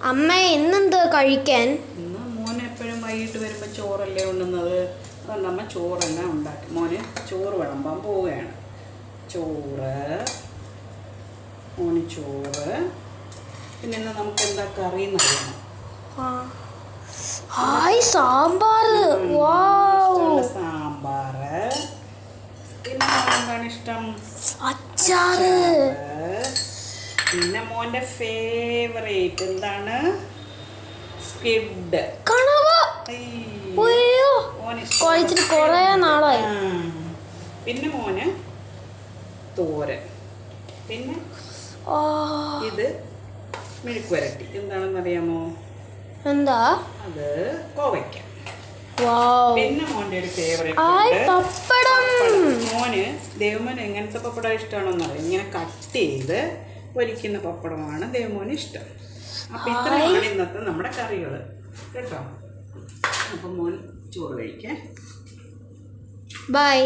അമ്മ ഇന്നെന്ത് കഴിക്കാൻ? ഇന്ന് മോൻ എപ്പോഴും വൈകിട്ട് വരുമ്പോൾ ചോറല്ലേ ഉണ്ണുന്നത്. അതുകൊണ്ട് അമ്മ ചോറെല്ലാം ഉണ്ടാക്കി. മോന് ചോറ് വിളമ്പാൻ പോവുകയാണ്. മോന് ചോറ്. പിന്നെ ഇന്ന് നമുക്ക് എന്താ കറി എന്നറിയണം. സാമ്പാർ. സാമ്പാർ. പിന്നെ എന്താണ് ഇഷ്ടം? അച്ചാറ്. പിന്നെ മോന്റെ ഫേവറേറ്റ് എന്താണ്? സ്ക്വിഡ്. പിന്നെ മോന് തോരൻ. പിന്നെ ഇത് മെഴുക്കുവരട്ടി. എന്താണെന്ന് അറിയാമോ? എന്താ അത്? കോവയ്ക്ക. പിന്നെ മോന്റെ ഒരു ഫേവറേറ്റ് മോന് ദേവമോന് എങ്ങനത്തെ പപ്പടം ഇഷ്ടമാണെന്ന് അറിയാം. ഇങ്ങനെ കട്ട് ചെയ്ത് പൊരിക്കുന്ന പപ്പടമാണ് ദേവമോന് ഇഷ്ടം. അപ്പം ഇത്രയാണ് ഇന്നത്തെ നമ്മുടെ കറികൾ കേട്ടോ. അപ്പം മോൻ ചോറ് കഴിക്കാൻ. ബൈ.